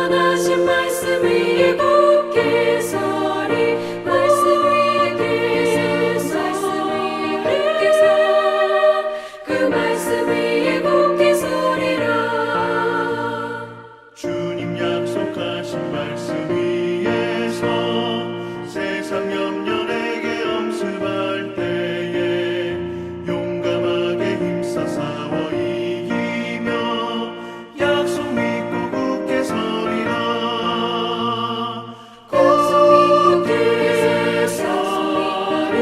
영원하신 말씀 위에 굳게 서리 말씀 위에 굳게 서 그 말씀 위에 굳게 서리라. 주님 약속하신 말씀 위에서 세상 염려 내게 엄습할 때에 용감하게 힘써 싸워 이기며 약속 믿고 굳게 서리라. 굳게 서리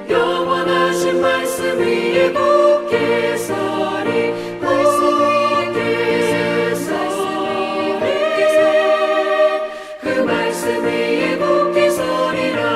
영원하신 말씀 위에 굳게 서리 말씀 위에 그 말씀 위에 굳게 서리라.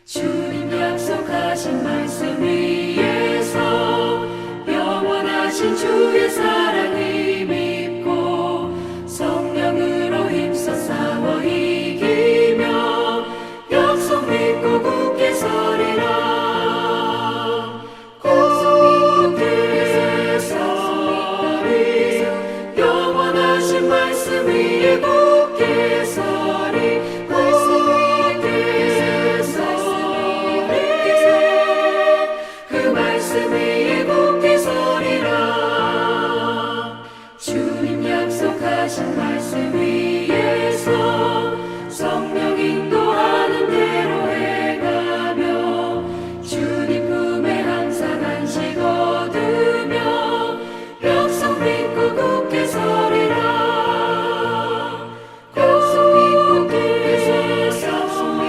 주님 약속하신 말씀 위에서 영원하신 주의 사랑을 믿고 성령으로 힘써 싸워 이기며 약속 믿고 굳게 서리라. 굳게 서리 영원하신 말씀 위에 굳게 서리 말씀 그 말씀 위에 굳게 서리라. 주님 약속하신 말씀 위에서 성령 인도하는 대로 행하며 주님 품에 항상 안식 얻으며 약속 믿고 굳게 서리라. 약속 믿고 굳게 서리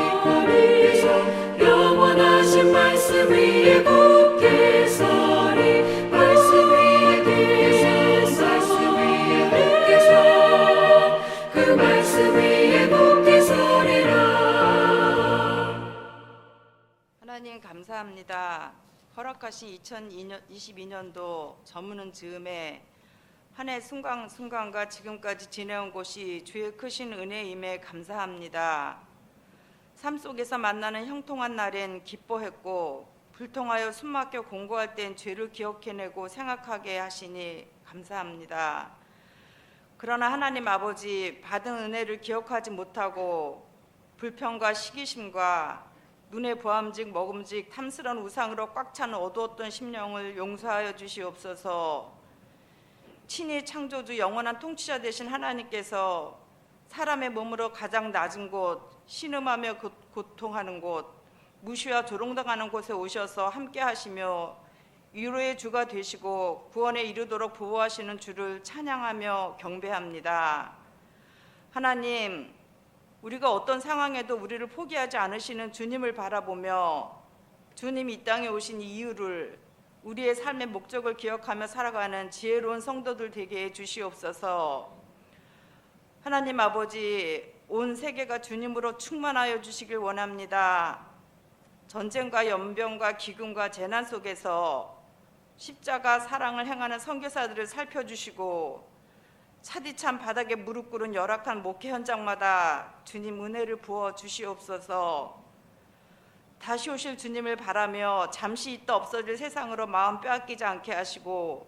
영원하신 말씀 위에 굳게 서리 말씀 위에 굳게 서 그 말씀 위에 굳게 서리라. 하나님 감사합니다. 허락하신 2022년도 저무는 즈음에 한 해 순간순간과 지금까지 지내온 곳이 주의 크신 은혜임에 감사합니다. 삶 속에서 만나는 형통한 날엔 기뻐했고 불통하여 숨막혀 공고할 땐 죄를 기억해내고 생각하게 하시니 감사합니다. 그러나 하나님 아버지, 받은 은혜를 기억하지 못하고 불평과 시기심과 눈에 보암직 먹음직 탐스러운 우상으로 꽉 찬 어두웠던 심령을 용서하여 주시옵소서. 친히 창조주 영원한 통치자 되신 하나님께서 사람의 몸으로 가장 낮은 곳, 신음하며 고통하는 곳, 무시와 조롱당하는 곳에 오셔서 함께 하시며 위로의 주가 되시고 구원에 이르도록 보호하시는 주를 찬양하며 경배합니다. 하나님, 우리가 어떤 상황에도 우리를 포기하지 않으시는 주님을 바라보며 주님이 이 땅에 오신 이유를, 우리의 삶의 목적을 기억하며 살아가는 지혜로운 성도들 되게 해 주시옵소서. 하나님 아버지, 온 세계가 주님으로 충만하여 주시길 원합니다. 전쟁과 연병과 기근과 재난 속에서 십자가 사랑을 행하는 선교사들을 살펴주시고 차디찬 바닥에 무릎 꿇은 열악한 목회 현장마다 주님 은혜를 부어 주시옵소서. 다시 오실 주님을 바라며 잠시 있다 없어질 세상으로 마음 빼앗기지 않게 하시고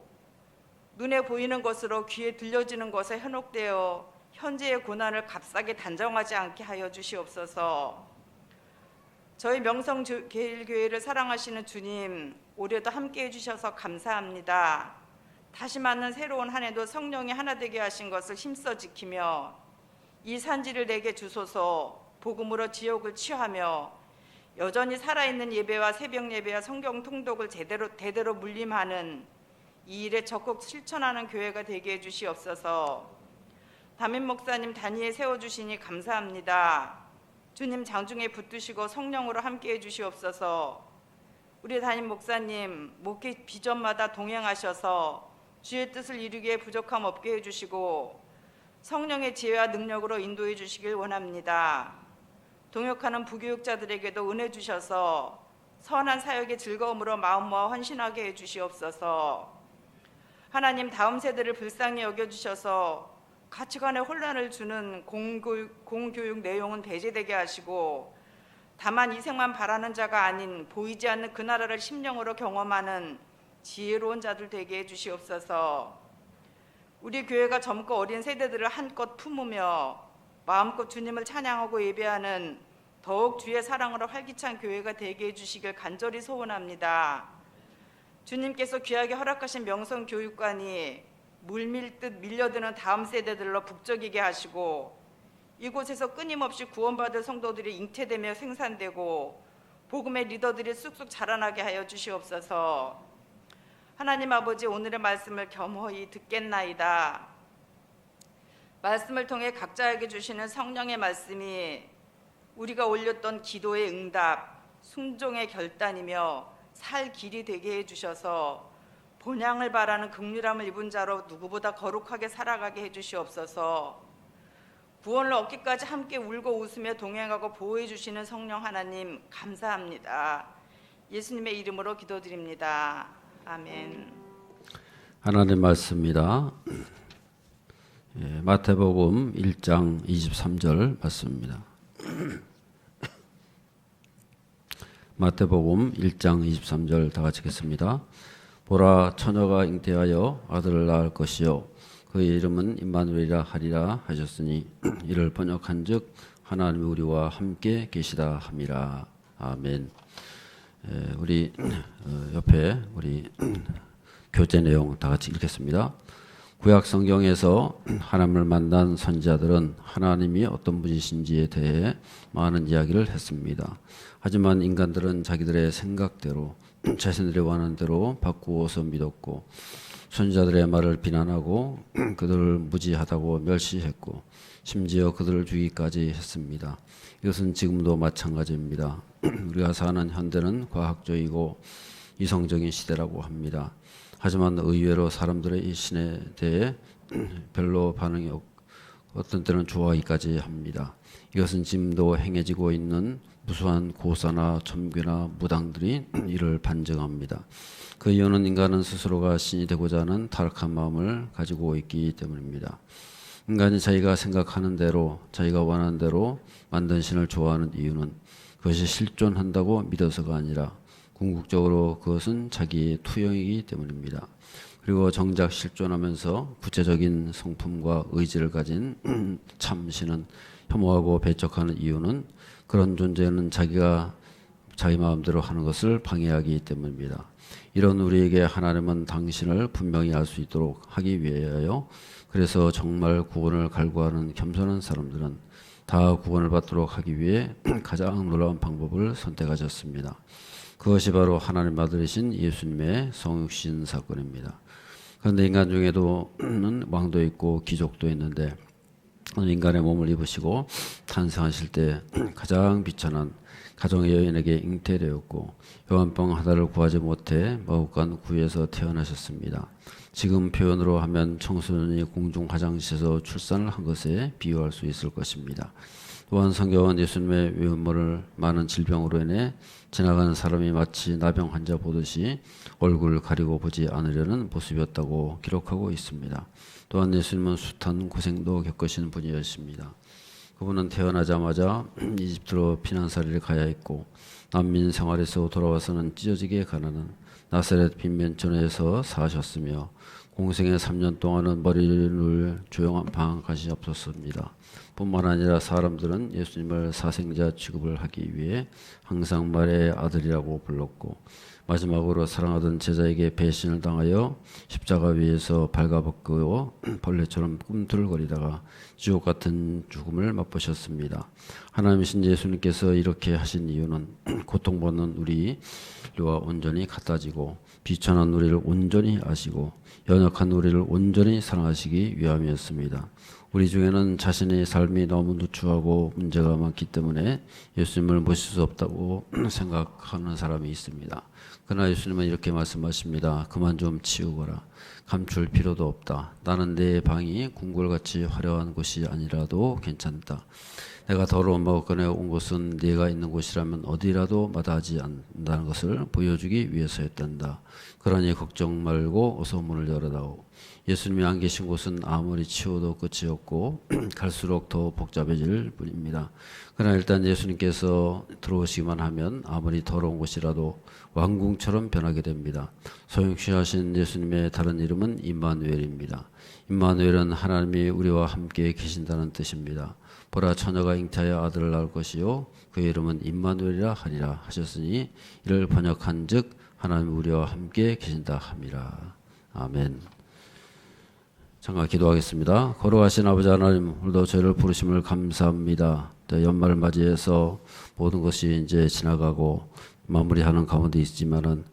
눈에 보이는 것으로 귀에 들려지는 것에 현혹되어 현재의 고난을 값싸게 단정하지 않게 하여 주시옵소서. 저희 명성제일교회를 사랑하시는 주님, 올해도 함께해 주셔서 감사합니다. 다시 맞는 새로운 한 해도 성령이 하나 되게 하신 것을 힘써 지키며 이 산지를 내게 주소서. 복음으로 지옥을 취하며 여전히 살아있는 예배와 새벽 예배와 성경 통독을 대대로 물림하는 이 일에 적극 실천하는 교회가 되게 해 주시옵소서. 담임 목사님 단위에 세워주시니 감사합니다. 주님 장중에 붙드시고 성령으로 함께해 주시옵소서. 우리 담임 목사님 목회 비전마다 동행하셔서 주의 뜻을 이루기에 부족함 없게 해주시고 성령의 지혜와 능력으로 인도해 주시길 원합니다. 동역하는 부교육자들에게도 은혜 주셔서 선한 사역의 즐거움으로 마음 모아 헌신하게 해주시옵소서. 하나님, 다음 세대를 불쌍히 여겨주셔서 가치관에 혼란을 주는 공교육 내용은 배제되게 하시고, 다만 이생만 바라는 자가 아닌 보이지 않는 그 나라를 심령으로 경험하는 지혜로운 자들 되게 해주시옵소서. 우리 교회가 젊고 어린 세대들을 한껏 품으며 마음껏 주님을 찬양하고 예배하는 더욱 주의 사랑으로 활기찬 교회가 되게 해주시길 간절히 소원합니다. 주님께서 귀하게 허락하신 명성 교육관이 물밀듯 밀려드는 다음 세대들로 북적이게 하시고, 이곳에서 끊임없이 구원받을 성도들이 잉태되며 생산되고 복음의 리더들이 쑥쑥 자라나게 하여 주시옵소서. 하나님 아버지, 오늘의 말씀을 겸허히 듣겠나이다. 말씀을 통해 각자에게 주시는 성령의 말씀이 우리가 올렸던 기도의 응답, 순종의 결단이며 살 길이 되게 해주셔서 본향을 바라는 긍휼함을 입은 자로 누구보다 거룩하게 살아가게 해주시옵소서. 구원을 얻기까지 함께 울고 웃으며 동행하고 보호해 주시는 성령 하나님 감사합니다. 예수님의 이름으로 기도드립니다. 아멘. 하나님 말씀입니다. 마태복음 1장 23절 말씀입니다. 마태복음 1장 23절 다 같이 읽겠습니다. 보라, 처녀가 잉태하여 아들을 낳을 것이요 그의 이름은 임마누엘이라 하리라 하셨으니 이를 번역한즉 하나님이 우리와 함께 계시다 함이라. 아멘. 우리 옆에 우리 교재 내용 다 같이 읽겠습니다. 구약 성경에서 하나님을 만난 선지자들은 하나님이 어떤 분이신지에 대해 많은 이야기를 했습니다. 하지만 인간들은 자기들의 생각대로 자신들이 원하는 대로 바꾸어서 믿었고, 선지자들의 말을 비난하고 그들을 무지하다고 멸시했고, 심지어 그들을 죽이기까지 했습니다. 이것은 지금도 마찬가지입니다. 우리가 사는 현대는 과학적이고 이성적인 시대라고 합니다. 하지만 의외로 사람들의 이 신에 대해 별로 반응이 없고 어떤 때는 좋아하기까지 합니다. 이것은 지금도 행해지고 있는 무수한 고사나 점괘나 무당들이 이를 반증합니다. 그 이유는 인간은 스스로가 신이 되고자 하는 타락한 마음을 가지고 있기 때문입니다. 인간이 자기가 생각하는 대로, 자기가 원하는 대로 만든 신을 좋아하는 이유는 그것이 실존한다고 믿어서가 아니라 궁극적으로 그것은 자기의 투영이기 때문입니다. 그리고 정작 실존하면서 구체적인 성품과 의지를 가진 참신은 혐오하고 배척하는 이유는 그런 존재는 자기가 자기 마음대로 하는 것을 방해하기 때문입니다. 이런 우리에게 하나님은 당신을 분명히 알 수 있도록 하기 위하여, 그래서 정말 구원을 갈구하는 겸손한 사람들은 다 구원을 받도록 하기 위해 가장 놀라운 방법을 선택하셨습니다. 그것이 바로 하나님 아들이신 예수님의 성육신 사건입니다. 그런데 인간 중에도는 왕도 있고 귀족도 있는데, 인간의 몸을 입으시고 탄생하실 때 가장 비천한 가정의 여인에게 잉태되었고 요한병 하나를 구하지 못해 마국간 구에서 태어나셨습니다. 지금 표현으로 하면 청소년이 공중 화장실에서 출산을 한 것에 비유할 수 있을 것입니다. 또한 성경은 예수님의 외모를 많은 질병으로 인해 지나가는 사람이 마치 나병 환자 보듯이 얼굴을 가리고 보지 않으려는 모습이었다고 기록하고 있습니다. 또한 예수님은 숱한 고생도 겪으신 분이었습니다. 그분은 태어나자마자 이집트로 피난살이를 가야 했고, 난민 생활에서 돌아와서는 찢어지게 가난한 나사렛 빈면촌에서 사셨으며, 공생의 3년 동안은 머리를 조용한 방 것이 없었습니다. 뿐만 아니라 사람들은 예수님을 사생자 취급을 하기 위해 항상 말의 아들이라고 불렀고, 마지막으로 사랑하던 제자에게 배신을 당하여 십자가 위에서 발가벗고 벌레처럼 꿈틀거리다가 지옥 같은 죽음을 맛보셨습니다. 하나님이신 예수님께서 이렇게 하신 이유는 고통받는 우리와 온전히 갖다지고 비천한 우리를 온전히 아시고 연약한 우리를 온전히 사랑하시기 위함이었습니다. 우리 중에는 자신의 삶이 너무 누추하고 문제가 많기 때문에 예수님을 모실 수 없다고 생각하는 사람이 있습니다. 그러나 예수님은 이렇게 말씀하십니다. 그만 좀 치우거라. 감출 필요도 없다. 나는 내 방이 궁궐같이 화려한 곳이 아니라도 괜찮다. 내가 더러운 마을 꺼내 온 곳은 네가 있는 곳이라면 어디라도 마다하지 않는다는 것을 보여주기 위해서였단다. 그러니 걱정 말고 어서 문을 열어다오. 예수님이 안 계신 곳은 아무리 치워도 끝이 없고 갈수록 더 복잡해질 뿐입니다. 그러나 일단 예수님께서 들어오시기만 하면 아무리 더러운 곳이라도 왕궁처럼 변하게 됩니다. 소육신하신 예수님의 다른 이름은 임마누엘입니다. 임마누엘은 하나님이 우리와 함께 계신다는 뜻입니다. 보라 처녀가 잉태하여 아들을 낳을 것이요 그의 이름은 임마누엘이라 하리라 하셨으니 이를 번역한즉 하나님 우리와 함께 계신다 함이라. 아멘. 잠깐 기도하겠습니다. 거룩하신 아버지 하나님, 오늘도 저희를 부르심을 감사합니다. 연말을 맞이해서 모든 것이 이제 지나가고 마무리하는 가운데 있지만은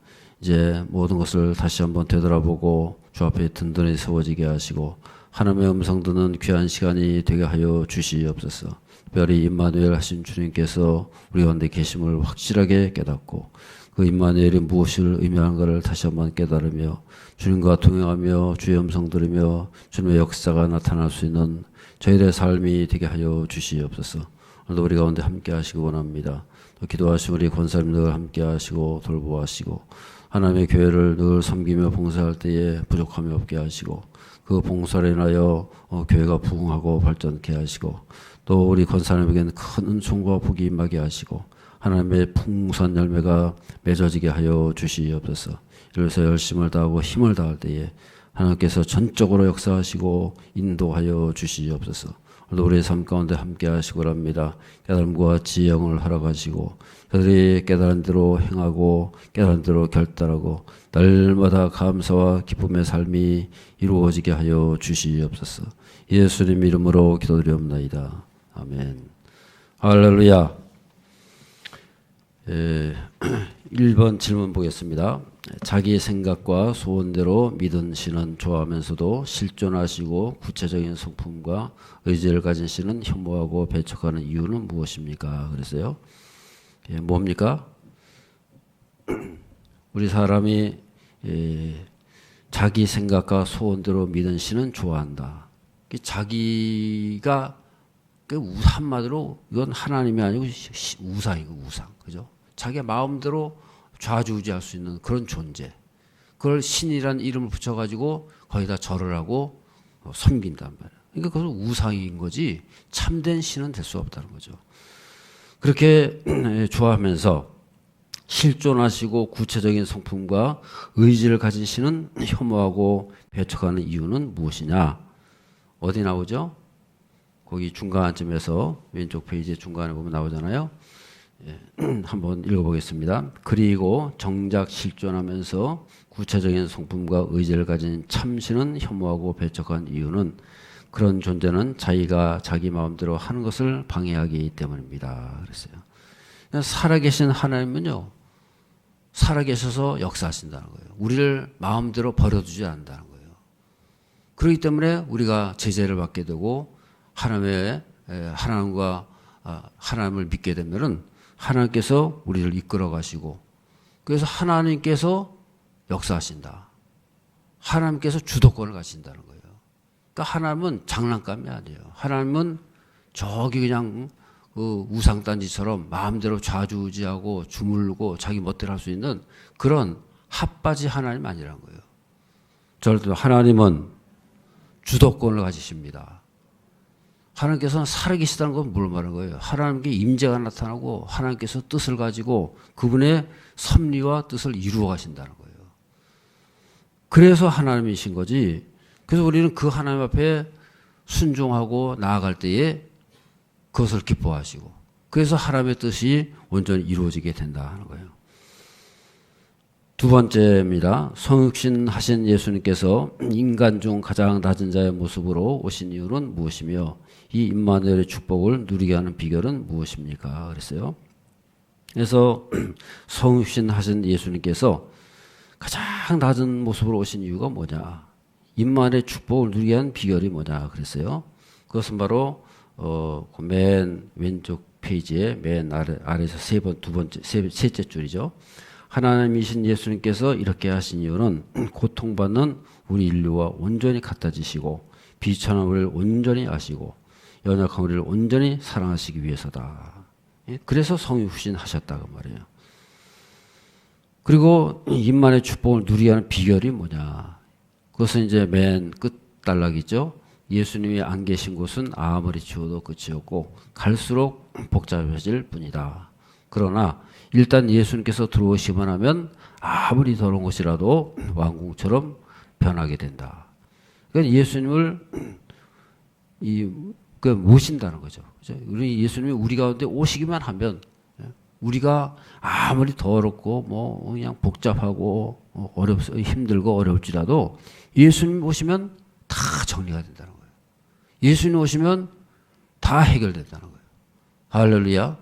이제 모든 것을 다시 한번 되돌아보고 주 앞에 든든히 세워지게 하시고 하나님의 음성 듣는 귀한 시간이 되게 하여 주시옵소서. 특별히 임마누엘 하신 주님께서 우리 가운데 계심을 확실하게 깨닫고 그 임마누엘이 무엇을 의미하는가를 다시 한번 깨달으며 주님과 동행하며 주의 음성 들으며 주님의 역사가 나타날 수 있는 저희들의 삶이 되게 하여 주시옵소서. 오늘도 우리 가운데 함께 하시기 원합니다. 또 기도하시고 우리 권사님들 함께 하시고 돌보아시고 하나님의 교회를 늘 섬기며 봉사할 때에 부족함이 없게 하시고 그 봉사로 인하여 교회가 부흥하고 발전케 하시고 또 우리 권사님에게는 큰 은총과 복이 임하게 하시고 하나님의 풍성한 열매가 맺어지게 하여 주시옵소서. 이래서 열심을 다하고 힘을 다할 때에 하나님께서 전적으로 역사하시고 인도하여 주시옵소서. 오늘도 우리의 삶 가운데 함께 하시고 합니다. 깨달음과 지혜를 허락하시고 그들이 깨달은 대로 행하고 깨달은 대로 결단하고 날마다 감사와 기쁨의 삶이 이루어지게 하여 주시옵소서. 예수님 이름으로 기도드리옵나이다. 아멘. 할렐루야. 1번 질문 보겠습니다. 자기 생각과 소원대로 믿은 신은 좋아하면서도 실존하시고 구체적인 성품과 의지를 가진 신은 혐오하고 배척하는 이유는 무엇입니까? 그랬어요. 뭡니까? 우리 사람이 자기 생각과 소원대로 믿은 신은 좋아한다. 자기가 한마디로 이건 하나님이 아니고 우상이고 우상. 그죠? 자기의 마음대로 좌지우지할 수 있는 그런 존재. 그걸 신이라는 이름을 붙여가지고 거기다 절을 하고 섬긴단 말이에요. 그러니까 그것은 우상인 거지 참된 신은 될 수 없다는 거죠. 그렇게 좋아하면서 실존하시고 구체적인 성품과 의지를 가진 신은 혐오하고 배척하는 이유는 무엇이냐? 어디 나오죠? 거기 중간쯤에서 왼쪽 페이지 중간에 보면 나오잖아요. 한번 읽어보겠습니다. 그리고 정작 실존하면서 구체적인 성품과 의지를 가진 참신은 혐오하고 배척한 이유는 그런 존재는 자기가 자기 마음대로 하는 것을 방해하기 때문입니다. 그랬어요. 살아계신 하나님은요, 살아계셔서 역사하신다는 거예요. 우리를 마음대로 버려두지 않는다는 거예요. 그렇기 때문에 우리가 제재를 받게 되고 하나님과 하나님을 믿게 되면은 하나님께서 우리를 이끌어 가시고 그래서 하나님께서 역사하신다. 하나님께서 주도권을 가진다는 거예요. 그러니까 하나님은 장난감이 아니에요. 하나님은 저기 그냥 그 우상단지처럼 마음대로 좌지우지하고 주물르고 자기 멋대로 할 수 있는 그런 핫바지 하나님 아니라는 거예요. 절대 하나님은 주도권을 가지십니다. 하나님께서는 살아계시다는 건 뭘 말하는 거예요? 하나님께 임재가 나타나고 하나님께서 뜻을 가지고 그분의 섭리와 뜻을 이루어 가신다는 거예요. 그래서 하나님이신 거지. 그래서 우리는 그 하나님 앞에 순종하고 나아갈 때에 그것을 기뻐하시고 그래서 하나님의 뜻이 온전히 이루어지게 된다 하는 거예요. 두 번째입니다. 성육신 하신 예수님께서 인간 중 가장 낮은 자의 모습으로 오신 이유는 무엇이며 이 임마누엘의 축복을 누리게 하는 비결은 무엇입니까? 그랬어요. 그래서 성육신 하신 예수님께서 가장 낮은 모습으로 오신 이유가 뭐냐? 임마누엘의 축복을 누리게 하는 비결이 뭐냐? 그랬어요. 그것은 바로 맨 왼쪽 페이지에 맨 아래에서 셋째 줄이죠. 하나님이신 예수님께서 이렇게 하신 이유는 고통받는 우리 인류와 온전히 같아지시고 비천한 우리를 온전히 아시고 연약한 우리를 온전히 사랑하시기 위해서다. 예? 그래서 성육신 하셨다고 말이에요. 그리고 임만의 축복을 누리게 하는 비결이 뭐냐? 그것은 이제 맨 끝 단락이죠. 예수님이 안 계신 곳은 아무리 지워도 끝이 없고 갈수록 복잡해질 뿐이다. 그러나 일단 예수님께서 들어오시면 하면 아무리 더러운 것이라도 왕궁처럼 변하게 된다. 그러니까 예수님을 모신다는 거죠. 그죠? 우리 예수님이 우리 가운데 오시기만 하면 우리가 아무리 더럽고 뭐 그냥 복잡하고 힘들고 어려울지라도 예수님 오시면 다 정리가 된다는 거예요. 예수님 오시면 다 해결된다는 거예요. 할렐루야.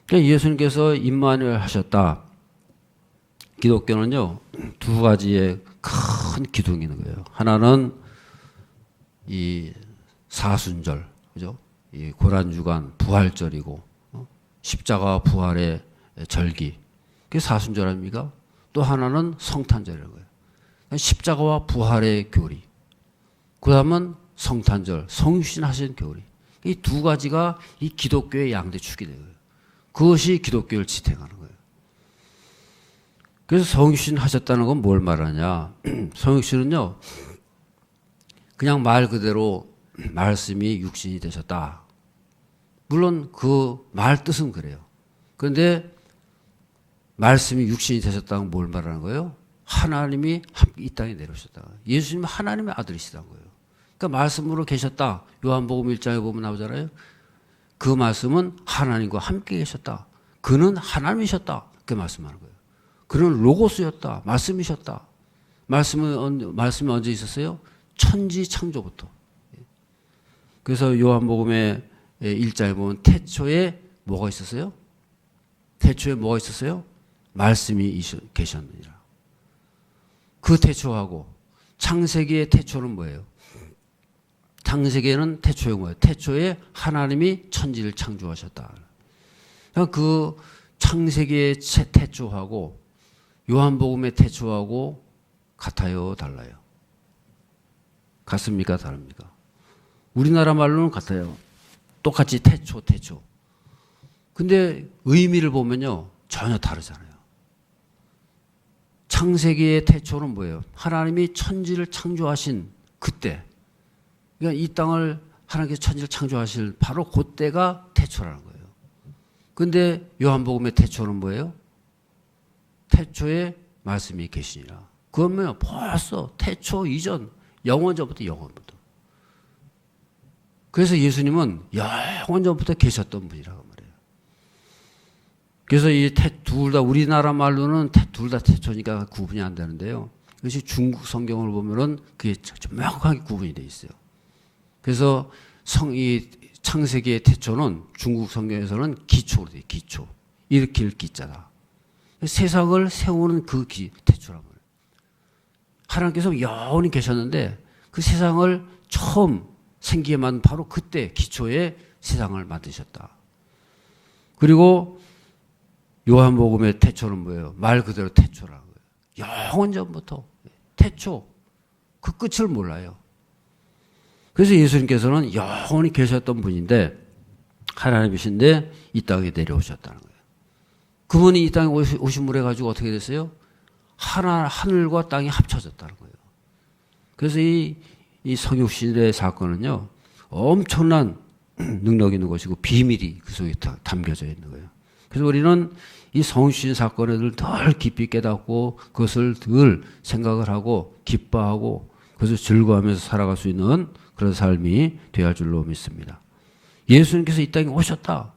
그러니까 예수님께서 임마누엘 하셨다. 기독교는요, 두 가지의 큰 기둥이 있는 거예요. 하나는 이 사순절, 그죠? 이 고난주간 부활절이고, 십자가 부활의 절기. 그게 사순절 아닙니까? 또 하나는 성탄절이라는 거예요. 십자가와 부활의 교리. 그 다음은 성탄절, 성육신 하신 교리. 이 두 가지가 이 기독교의 양대 축이 되는 거예요. 그것이 기독교를 지탱하는 거예요. 그래서 성육신 하셨다는 건 뭘 말하냐? 성육신은요, 그냥 말 그대로 말씀이 육신이 되셨다. 물론 그 말 뜻은 그래요. 그런데 말씀이 육신이 되셨다는 건 뭘 말하는 거예요? 하나님이 이 땅에 내려오셨다. 예수님은 하나님의 아들이시다는 거예요. 그러니까 말씀으로 계셨다. 요한복음 1장에 보면 나오잖아요. 그 말씀은 하나님과 함께 계셨다. 그는 하나님이셨다. 그렇게 말씀하는 거예요. 그는 로고스였다. 말씀이셨다. 말씀이 언제 있었어요? 천지 창조부터. 그래서 요한복음의 1장에 보면 태초에 뭐가 있었어요? 태초에 뭐가 있었어요? 말씀이 계셨느니라. 그 태초하고 창세기의 태초는 뭐예요? 창세기에는 태초에 뭐예요? 태초에 하나님이 천지를 창조하셨다. 그 창세기의 태초하고 요한복음의 태초하고 같아요? 달라요? 같습니까? 다릅니까? 우리나라 말로는 같아요. 똑같이 태초. 근데 의미를 보면요, 전혀 다르잖아요. 창세기의 태초는 뭐예요? 하나님이 천지를 창조하신 그때. 그러니까 이 땅을 하나님께서 천지를 창조하실 바로 그때가 태초라는 거예요. 근데 요한복음의 태초는 뭐예요? 태초에 말씀이 계시니라. 그러면 벌써 태초 이전, 영원전부터. 그래서 예수님은 영원전부터 계셨던 분이라고 말해요. 그래서 이 둘 다 우리나라 말로는 둘 다 태초니까 구분이 안 되는데요. 그것이 중국 성경을 보면은 그게 명확하게 구분이 돼 있어요. 그래서 이 창세기의 태초는 중국 성경에서는 기초로 돼요. 기초. 일으킬 기자다. 세상을 세우는 그 태초란 말이에요. 하나님께서 영원히 계셨는데 그 세상을 처음 생기게 만든 바로 그때 기초에 세상을 만드셨다. 그리고 요한복음의 태초는 뭐예요? 말 그대로 태초라는 거예요. 영원전부터 태초. 그 끝을 몰라요. 그래서 예수님께서는 영원히 계셨던 분인데 하나님이신데 이 땅에 내려오셨다는 거예요. 그분이 이 땅에 오심을 해가지고 어떻게 됐어요? 하늘과 땅이 합쳐졌다는 거예요. 그래서 이 성육신의 사건은요, 엄청난 능력이 있는 것이고 비밀이 그 속에 담겨져 있는 거예요. 그래서 우리는 이 성육신 사건을 늘 깊이 깨닫고 그것을 늘 생각을 하고 기뻐하고 그것을 즐거워하면서 살아갈 수 있는 그런 삶이 되어야 할 줄로 믿습니다. 예수님께서 이 땅에 오셨다.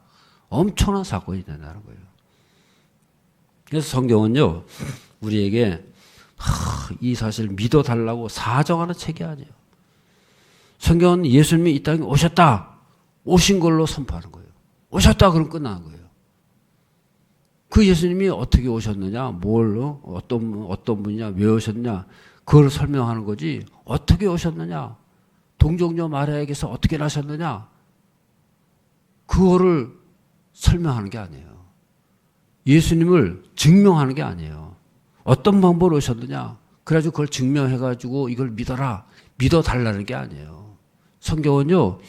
엄청난 사건이 된다는 거예요. 그래서 성경은요, 우리에게 이 사실을 믿어달라고 사정하는 책이 아니에요. 성경은 예수님이 이 땅에 오셨다. 오신 걸로 선포하는 거예요. 오셨다 그럼 끝나는 거예요. 그 예수님이 어떻게 오셨느냐, 어떤 분이냐, 왜 오셨냐, 그걸 설명하는 거지, 어떻게 오셨느냐, 동정녀 마리아에게서 어떻게 나셨느냐, 그거를 설명하는 게 아니에요. 예수님을 증명하는 게 아니에요. 어떤 방법으로 오셨느냐, 그래가지고 그걸 증명해가지고 이걸 믿어라, 믿어달라는 게 아니에요. 성경은요,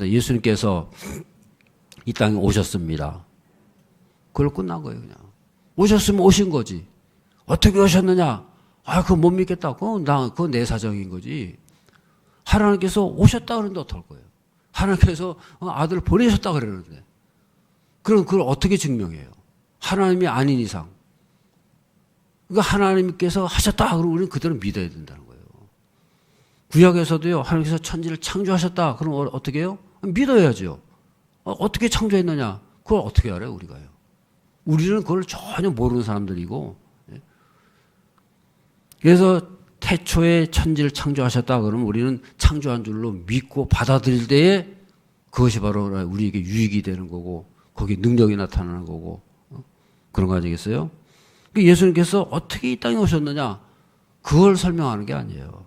예수님께서 이 땅에 오셨습니다. 그걸로 끝난 거예요, 그냥. 오셨으면 오신 거지. 어떻게 오셨느냐? 그거 못 믿겠다. 그건 내 사정인 거지. 하나님께서 오셨다 그러는데 어떨 거예요? 하나님께서 아들을 보내셨다 그러는데. 그럼 그걸 어떻게 증명해요? 하나님이 아닌 이상. 그러니까 하나님께서 하셨다 그러면 우리는 그대로 믿어야 된다는 거예요. 구약에서도요, 하나님께서 천지를 창조하셨다. 그럼 어떻게 해요? 믿어야죠. 어떻게 창조했느냐? 그걸 어떻게 알아요, 우리가요? 우리는 그걸 전혀 모르는 사람들이고. 그래서 태초에 천지를 창조하셨다 그러면 우리는 창조한 줄로 믿고 받아들일 때에 그것이 바로 우리에게 유익이 되는 거고, 거기에 능력이 나타나는 거고, 그런 거 아니겠어요? 예수님께서 어떻게 이 땅에 오셨느냐? 그걸 설명하는 게 아니에요.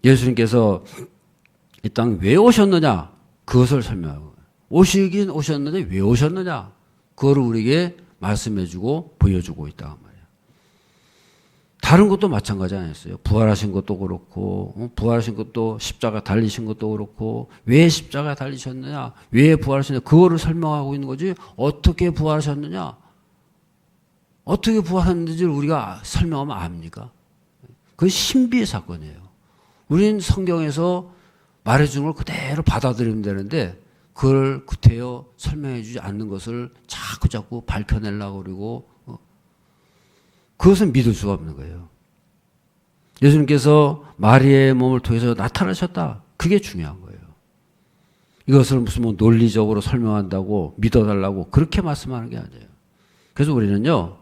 예수님께서 이 땅에 왜 오셨느냐? 그것을 설명하고, 오시긴 오셨는데 왜 오셨느냐? 그걸 우리에게 말씀해주고 보여주고 있다 말이에요. 다른 것도 마찬가지 아니었어요. 부활하신 것도 그렇고, 부활하신 것도 십자가 달리신 것도 그렇고, 왜 십자가 달리셨느냐? 왜 부활하셨느냐? 그거를 설명하고 있는 거지. 어떻게 부활하셨느냐? 어떻게 부활했는지를 우리가 설명하면 압니까? 그건 신비의 사건이에요. 우리는 성경에서 말해주는 걸 그대로 받아들이면 되는데 그걸 구태여 설명해 주지 않는 것을 자꾸 밝혀내려고 그러고 그것은 믿을 수가 없는 거예요. 예수님께서 마리아의 몸을 통해서 나타나셨다. 그게 중요한 거예요. 이것을 무슨 논리적으로 설명한다고 믿어달라고 그렇게 말씀하는 게 아니에요. 그래서 우리는요,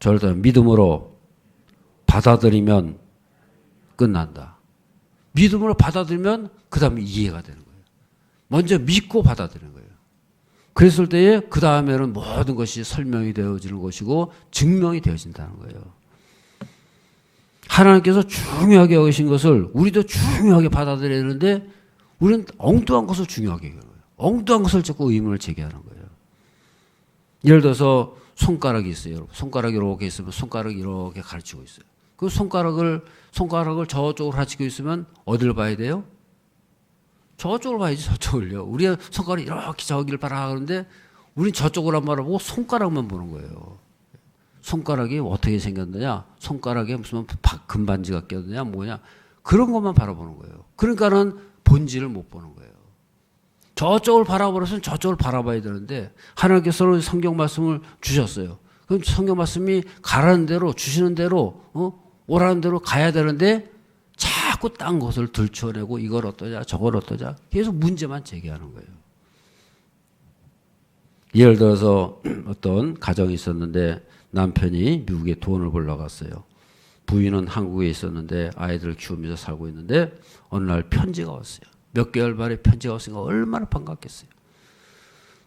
절대 믿음으로 받아들이면 끝난다. 믿음으로 받아들이면 그 다음에 이해가 되는 거예요. 먼저 믿고 받아들이는 거예요. 그랬을 때에 그 다음에는 모든 것이 설명이 되어지는 것이고 증명이 되어진다는 거예요. 하나님께서 중요하게 여기신 것을 우리도 중요하게 받아들여야 되는데 우리는 엉뚱한 것을 중요하게 여겨요. 엉뚱한 것을 자꾸 의문을 제기하는 거예요. 예를 들어서 손가락이 있어요. 여러분. 손가락이 이렇게 있으면 손가락이 이렇게 가르치고 있어요. 그 손가락을 저쪽으로 가르치고 있으면 어디를 봐야 돼요? 저쪽을 봐야지, 저쪽을요. 우리가 손가락이 이렇게 저기를 봐라 그러는데 우린 저쪽을 안 바라보고 손가락만 보는 거예요. 손가락이 어떻게 생겼느냐? 손가락에 무슨 금반지가 꼈느냐? 뭐냐? 그런 것만 바라보는 거예요. 그러니까는 본질을 못 보는 거예요. 저쪽을 바라보려면 저쪽을 바라봐야 되는데 하나님께서는 성경 말씀을 주셨어요. 그럼 성경 말씀이 가라는 대로 주시는 대로 오라는 대로 가야 되는데 자꾸 딴 것을 들춰내고 이걸 어떠냐 저걸 어떠냐 계속 문제만 제기하는 거예요. 예를 들어서 어떤 가정이 있었는데 남편이 미국에 돈을 벌러 갔어요. 부인은 한국에 있었는데 아이들을 키우면서 살고 있는데 어느 날 편지가 왔어요. 몇 개월 만에 편지가 왔으니까 얼마나 반갑겠어요.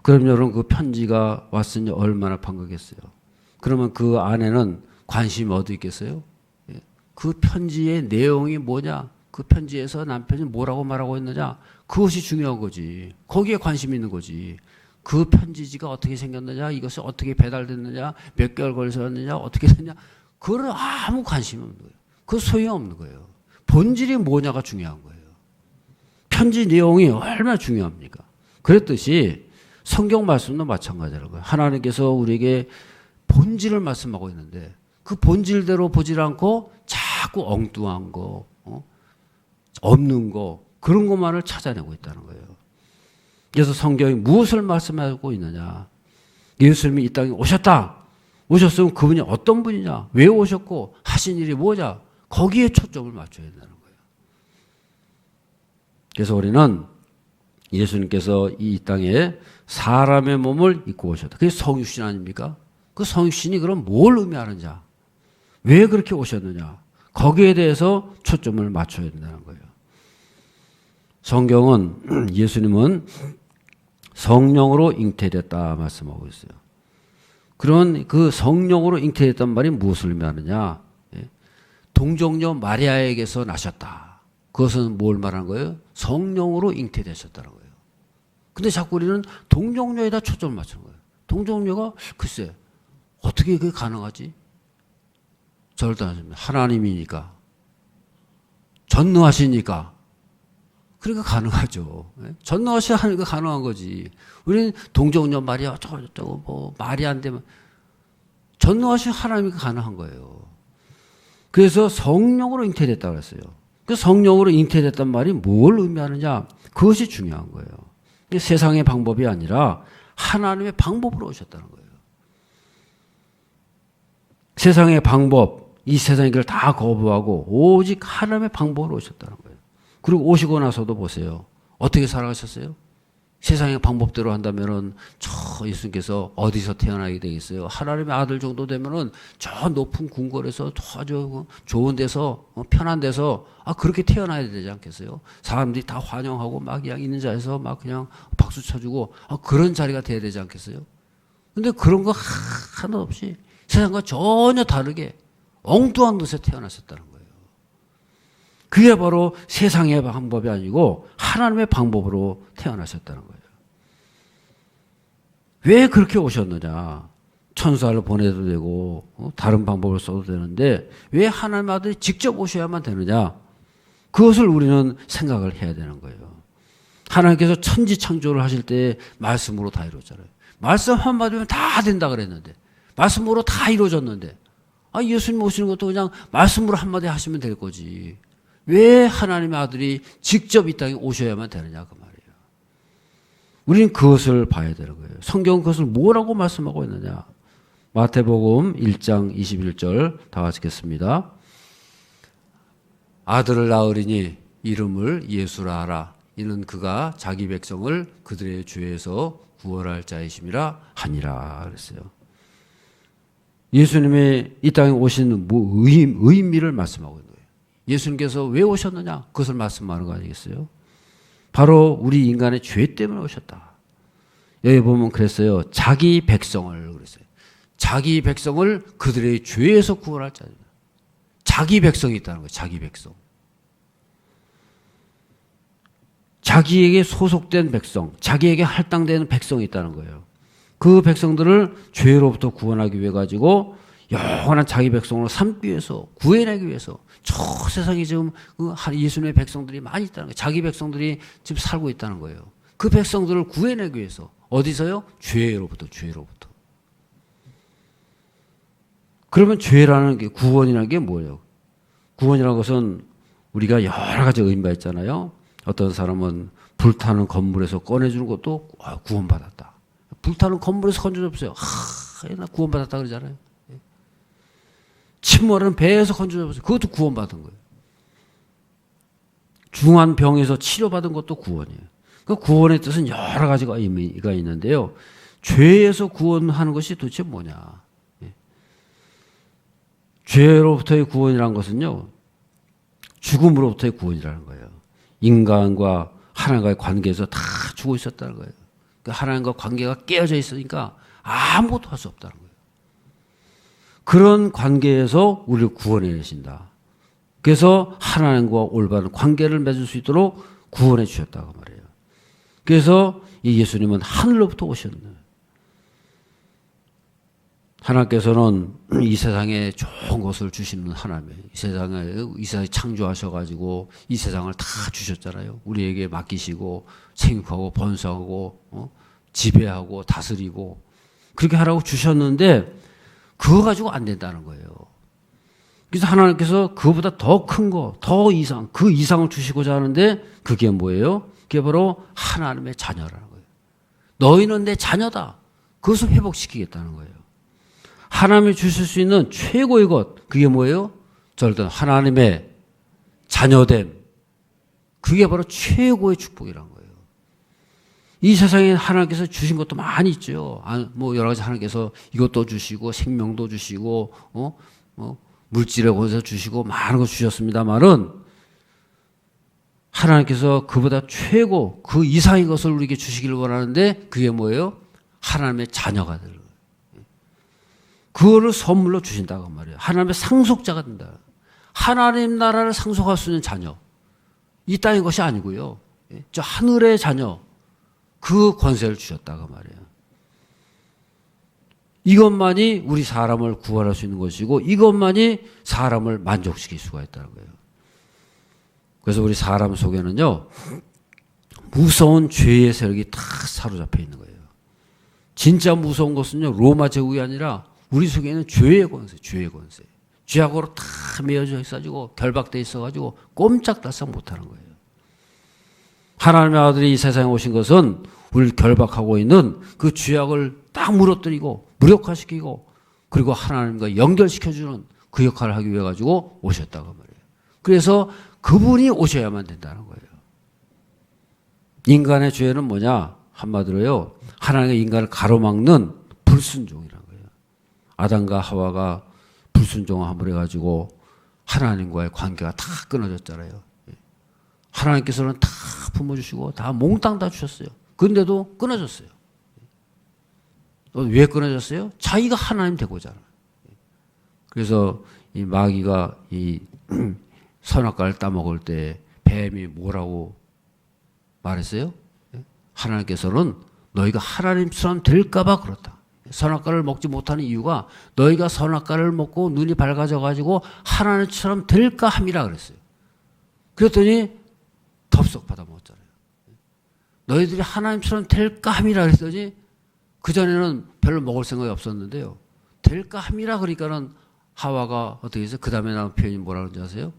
그럼 여러분 그 편지가 왔으니 얼마나 반갑겠어요. 그러면 그 안에는 관심이 어디 있겠어요? 그 편지의 내용이 뭐냐? 그 편지에서 남편이 뭐라고 말하고 있느냐? 그것이 중요한 거지. 거기에 관심이 있는 거지. 그 편지지가 어떻게 생겼느냐? 이것이 어떻게 배달됐느냐? 몇 개월 걸렸느냐? 어떻게 됐냐? 그거는 아무 관심이 없는 거예요. 그 소용없는 거예요. 본질이 뭐냐가 중요한 거예요. 편지 내용이 얼마나 중요합니까? 그랬듯이 성경 말씀도 마찬가지라는 거예요. 하나님께서 우리에게 본질을 말씀하고 있는데 그 본질대로 보질 않고 자꾸 엉뚱한 거, 없는 거, 그런 것만을 찾아내고 있다는 거예요. 그래서 성경이 무엇을 말씀하고 있느냐? 예수님이 이 땅에 오셨다. 오셨으면 그분이 어떤 분이냐? 왜 오셨고 하신 일이 뭐냐? 거기에 초점을 맞춰야 된다는 거예요. 그래서 우리는 예수님께서 이 땅에 사람의 몸을 입고 오셨다. 그게 성육신 아닙니까? 그 성육신이 그럼 뭘 의미하는지, 왜 그렇게 오셨느냐? 거기에 대해서 초점을 맞춰야 된다는 거예요. 성경은 예수님은 성령으로 잉태됐다 말씀하고 있어요. 그런 그 성령으로 잉태됐단 말이 무엇을 의미하느냐? 동정녀 마리아에게서 나셨다. 그것은 뭘 말하는 거예요? 성령으로 잉태되셨다는 거예요. 근데 자꾸 우리는 동정녀에다 초점을 맞추는 거예요. 동정녀가 글쎄 어떻게 그게 가능하지? 절대 아닙니다. 하나님이니까 전능하시니까. 그러니까 가능하죠. 전능하시니까 가능한 거지. 우리는 동정녀 말이야 어쩌고 뭐 말이 안 되면 전능하신 하나님이니까 가능한 거예요. 그래서 성령으로 잉태됐다고 그랬어요. 그 성령으로 잉태됐단 말이 뭘 의미하느냐? 그것이 중요한 거예요. 세상의 방법이 아니라 하나님의 방법으로 오셨다는 거예요. 세상의 방법, 이 세상의 길을 다 거부하고 오직 하나님의 방법으로 오셨다는 거예요. 그리고 오시고 나서도 보세요. 어떻게 살아가셨어요? 세상의 방법대로 한다면은 저 예수님께서 어디서 태어나게 되겠어요? 하나님의 아들 정도 되면은 저 높은 궁궐에서 아주 좋은 데서 편한 데서 그렇게 태어나야 되지 않겠어요? 사람들이 다 환영하고 막 그냥 있는 자리에서 막 그냥 박수 쳐주고 그런 자리가 돼야 되지 않겠어요? 근데 그런 거 하나 없이 세상과 전혀 다르게 엉뚱한 곳에 태어나셨다는 거예요. 그게 바로 세상의 방법이 아니고 하나님의 방법으로 태어나셨다는 거예요. 왜 그렇게 오셨느냐? 천사를 보내도 되고 다른 방법을 써도 되는데 왜 하나님 아들이 직접 오셔야만 되느냐? 그것을 우리는 생각을 해야 되는 거예요. 하나님께서 천지 창조를 하실 때 말씀으로 다 이루었잖아요. 말씀 한마디면 다 된다 그랬는데 말씀으로 다 이루어졌는데 예수님 오시는 것도 그냥 말씀으로 한마디 하시면 될 거지. 왜 하나님의 아들이 직접 이 땅에 오셔야만 되느냐 그 말이에요. 우리는 그것을 봐야 되는 거예요. 성경은 그것을 뭐라고 말씀하고 있느냐. 마태복음 1장 21절 다 같이 읽겠습니다. 아들을 낳으리니 이름을 예수라 하라. 이는 그가 자기 백성을 그들의 죄에서 구원할 자이심이라 하니라 그랬어요. 예수님의 이 땅에 오시는 의미를 말씀하고 있는 거예요. 예수님께서 왜 오셨느냐? 그것을 말씀하는 거 아니겠어요? 바로 우리 인간의 죄 때문에 오셨다. 여기 보면 그랬어요. 자기 백성을 그랬어요. 자기 백성을 그들의 죄에서 구원할 자입니다. 자기 백성이 있다는 거예요. 자기 백성. 자기에게 소속된 백성, 자기에게 할당되는 백성이 있다는 거예요. 그 백성들을 죄로부터 구원하기 위해 가지고 영원한 자기 백성으로 삼기 위해서, 구해내기 위해서 저 세상에 지금 예수님의 백성들이 많이 있다는 거예요. 자기 백성들이 지금 살고 있다는 거예요. 그 백성들을 구해내기 위해서 어디서요? 죄로부터. 그러면 죄라는 게, 구원이라는 게 뭐예요? 구원이라는 것은 우리가 여러 가지 의미가 있잖아요. 어떤 사람은 불타는 건물에서 꺼내주는 것도 구원받았다. 불타는 건물에서 건져줬어요. 나 구원받았다 그러잖아요. 침몰하는 배에서 건져줬어요. 그것도 구원받은 거예요. 중한 병에서 치료받은 것도 구원이에요. 그 구원의 뜻은 여러 가지가 의미가 있는데요. 죄에서 구원하는 것이 도대체 뭐냐? 죄로부터의 구원이라는 것은요, 죽음으로부터의 구원이라는 거예요. 인간과 하나님과의 관계에서 다 죽어 있었다는 거예요. 하나님과 관계가 깨어져 있으니까 아무것도 할 수 없다는 거예요. 그런 관계에서 우리를 구원해 내신다. 그래서 하나님과 올바른 관계를 맺을 수 있도록 구원해 주셨다고 말해요. 그래서 이 예수님은 하늘로부터 오셨네. 하나님께서는 이 세상에 좋은 것을 주시는 하나님이에요. 이 세상에 창조하셔가지고 이 세상을 다 주셨잖아요. 우리에게 맡기시고 생육하고 번성하고 지배하고 다스리고 그렇게 하라고 주셨는데 그거 가지고 안 된다는 거예요. 그래서 하나님께서 그거보다 더 큰 거, 더 이상, 그 이상을 주시고자 하는데 그게 뭐예요? 그게 바로 하나님의 자녀라는 거예요. 너희는 내 자녀다. 그것을 회복시키겠다는 거예요. 하나님이 주실 수 있는 최고의 것, 그게 뭐예요? 절대 하나님의 자녀됨. 그게 바로 최고의 축복이라는 거예요. 이 세상에 하나님께서 주신 것도 많이 있죠. 뭐 여러 가지 하나님께서 이것도 주시고 생명도 주시고 물질에 권세 주시고 많은 거 주셨습니다만은 하나님께서 그보다 최고 그 이상의 것을 우리에게 주시기를 원하는데 그게 뭐예요? 하나님의 자녀가 되는 거예요. 그거를 선물로 주신다고 말이에요. 하나님의 상속자가 된다. 하나님 나라를 상속할 수 있는 자녀. 이 땅의 것이 아니고요. 저 하늘의 자녀. 그 권세를 주셨다고 말이에요. 이것만이 우리 사람을 구원할 수 있는 것이고 이것만이 사람을 만족시킬 수가 있다는 거예요. 그래서 우리 사람 속에는요, 무서운 죄의 세력이 다 사로잡혀 있는 거예요. 진짜 무서운 것은요, 로마 제국이 아니라 우리 속에 있는 죄의 권세, 죄의 권세. 죄악으로 다 매여져 있어가지고 결박돼 있어가지고 꼼짝달싹 못하는 거예요. 하나님의 아들이 이 세상에 오신 것은 우리를 결박하고 있는 그 죄악을 딱 무너뜨리고 무력화시키고 그리고 하나님과 연결시켜주는 그 역할을 하기 위해 가지고 오셨다고 말이에요. 그래서 그분이 오셔야만 된다는 거예요. 인간의 죄는 뭐냐? 한마디로요, 하나님의 인간을 가로막는 불순종이라는 거예요. 아담과 하와가 불순종함을 해가지고 하나님과의 관계가 다 끊어졌잖아요. 하나님께서는 다 품어주시고 다 몽땅 다 주셨어요. 그런데도 끊어졌어요. 왜 끊어졌어요? 자기가 하나님 되고자 하는. 그래서 이 마귀가 이 선악과를 따먹을 때 뱀이 뭐라고 말했어요? 하나님께서는 너희가 하나님처럼 될까봐 그렇다. 선악과를 먹지 못하는 이유가 너희가 선악과를 먹고 눈이 밝아져 가지고 하나님처럼 될까 함이라 그랬어요. 그랬더니 덥석 받아먹었잖아요. 너희들이 하나님처럼 될까 함이라 그랬더니 그전에는 별로 먹을 생각이 없었는데요. 될까 함이라 그러니까는 하와가 어떻게 해서 그 다음에 나온 표현이 뭐라 그런지 아세요?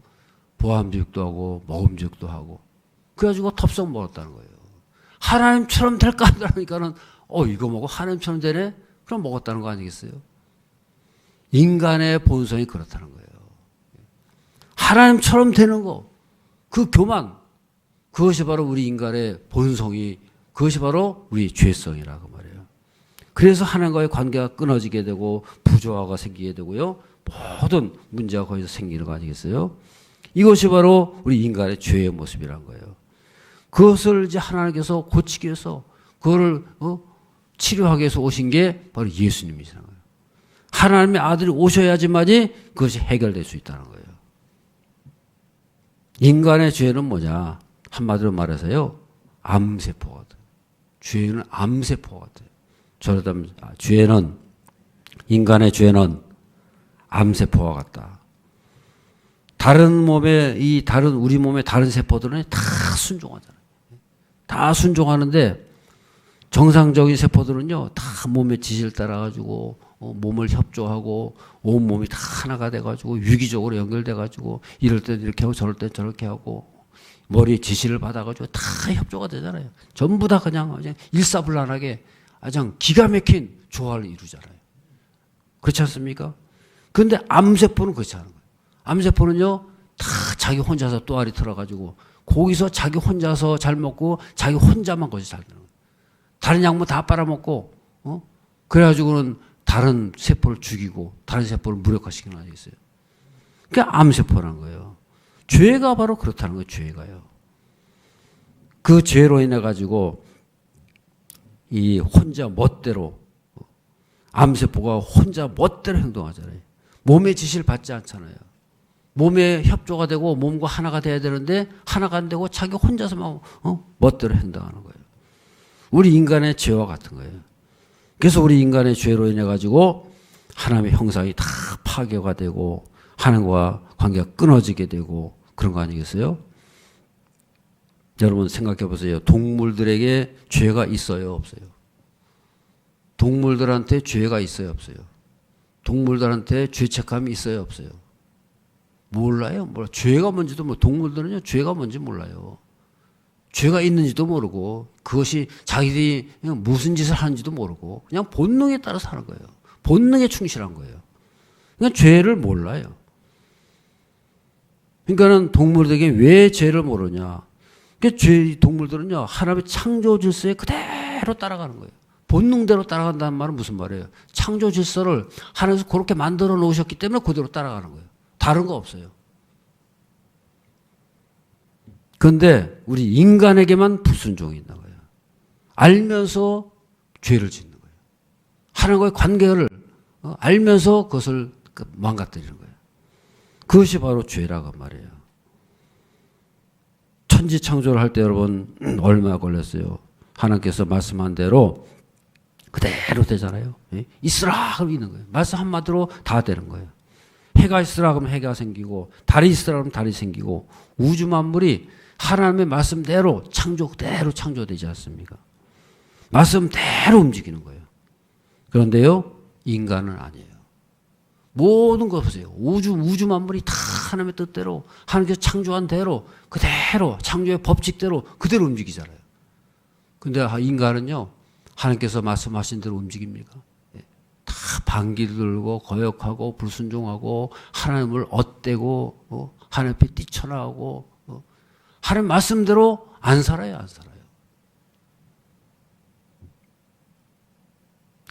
보암직도 하고 먹음직도 하고 그래가지고 덥석 먹었다는 거예요. 하나님처럼 될까 하니까는 이거 먹고 하나님처럼 되네? 그럼 먹었다는 거 아니겠어요? 인간의 본성이 그렇다는 거예요. 하나님처럼 되는 거, 그 교만, 그것이 바로 우리 인간의 본성이, 그것이 바로 우리 죄성이라고 말해요. 그래서 하나님과의 관계가 끊어지게 되고 부조화가 생기게 되고요. 모든 문제가 거기서 생기는 거 아니겠어요? 이것이 바로 우리 인간의 죄의 모습이란 거예요. 그것을 이제 하나님께서 고치기 위해서 그거를 치료하기 위해서 오신 게 바로 예수님이시라는 거예요. 하나님의 아들이 오셔야지만이 그것이 해결될 수 있다는 거예요. 인간의 죄는 뭐냐? 한마디로 말해서요, 암세포 같아요. 죄는 암세포 같아요. 저러다면 죄는, 인간의 죄는 암세포와 같다. 우리 몸의 다른 세포들은 다 순종하잖아요. 다 순종하는데 정상적인 세포들은요, 다 몸의 지시를 따라가지고 몸을 협조하고 온 몸이 다 하나가 돼가지고 유기적으로 연결돼가지고 이럴 때 이렇게 하고 저럴 때 저렇게 하고 머리에 지시를 받아가지고 다 협조가 되잖아요. 전부 다 그냥 일사불란하게 아주 기가 막힌 조화를 이루잖아요. 그렇지 않습니까? 그런데 암세포는 그렇지 않은 거예요. 암세포는요, 다 자기 혼자서 또아리 틀어가지고 거기서 자기 혼자서 잘 먹고 자기 혼자만 거기서 잘 되는 거예요. 다른 약물 다 빨아먹고, 그래가지고는 다른 세포를 죽이고 다른 세포를 무력화시키는 거 아니겠어요? 그게 암세포라는 거예요. 죄가 바로 그렇다는 거예요. 죄가요. 그 죄로 인해 가지고 이 혼자 멋대로 암세포가 혼자 멋대로 행동하잖아요. 몸의 지시를 받지 않잖아요. 몸에 협조가 되고 몸과 하나가 돼야 되는데 하나가 안 되고 자기 혼자서 막 멋대로 행동하는 거예요. 우리 인간의 죄와 같은 거예요. 그래서 우리 인간의 죄로 인해 가지고 하나님의 형상이 다 파괴가 되고 하나님과 관계가 끊어지게 되고 그런 거 아니겠어요? 여러분 생각해 보세요. 동물들에게 죄가 있어요, 없어요? 동물들한테 죄가 있어요, 없어요? 동물들한테 죄책감이 있어요, 없어요? 몰라요. 죄가 뭔지도 동물들은요, 죄가 뭔지 몰라요. 죄가 있는지도 모르고 그것이 자기들이 무슨 짓을 하는지도 모르고 그냥 본능에 따라 사는 거예요. 본능에 충실한 거예요. 그냥 죄를 몰라요. 그러니까는 동물들에게 왜 죄를 모르냐? 동물들은요, 하나님의 창조 질서에 그대로 따라가는 거예요. 본능대로 따라간다는 말은 무슨 말이에요? 창조 질서를 하나님께서 그렇게 만들어 놓으셨기 때문에 그대로 따라가는 거예요. 다른 거 없어요. 그런데 우리 인간에게만 불순종이 있는 거예요. 알면서 죄를 짓는 거예요. 하나님과의 관계를 알면서 그것을 망가뜨리는 거예요. 그것이 바로 죄라고 말이에요. 천지 창조를 할 때 여러분 얼마나 걸렸어요? 하나님께서 말씀한 대로 그대로 되잖아요. 있으라 하고 있는 거예요. 말씀 한마디로 다 되는 거예요. 해가 있으라 그러면 해가 생기고 달이 있으라 그러면 달이 생기고 우주 만물이 하나님의 말씀대로 창조대로 창조되지 않습니까? 말씀대로 움직이는 거예요. 그런데요, 인간은 아니에요. 모든 거 보세요. 우주 만물이 다 하나님의 뜻대로 하나님께서 창조한 대로 그대로 창조의 법칙대로 그대로 움직이잖아요. 근데 인간은요, 하나님께서 말씀하신 대로 움직입니까? 다 반기를 들고 거역하고 불순종하고 하나님을 엇대고 하나님 앞에 뛰쳐나오고 하나님 말씀대로 안 살아요, 안 살아요.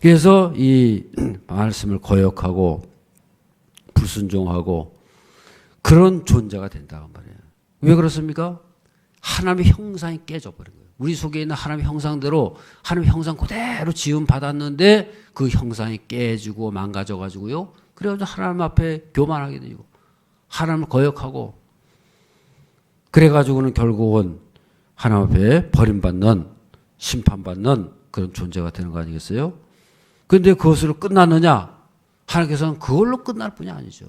그래서 이 말씀을 거역하고 불순종하고 그런 존재가 된다고 말이에요. 왜 그렇습니까? 하나님의 형상이 깨져버린 거예요. 우리 속에 있는 하나님의 형상대로 하나님의 형상 그대로 지음 받았는데 그 형상이 깨지고 망가져가지고요. 그래가지고 하나님 앞에 교만하게 되고 하나님을 거역하고 그래가지고는 결국은 하나님 앞에 버림받는 심판받는 그런 존재가 되는 거 아니겠어요? 그런데 그것으로 끝났느냐? 하나님께서는 그걸로 끝날 뿐이 아니죠.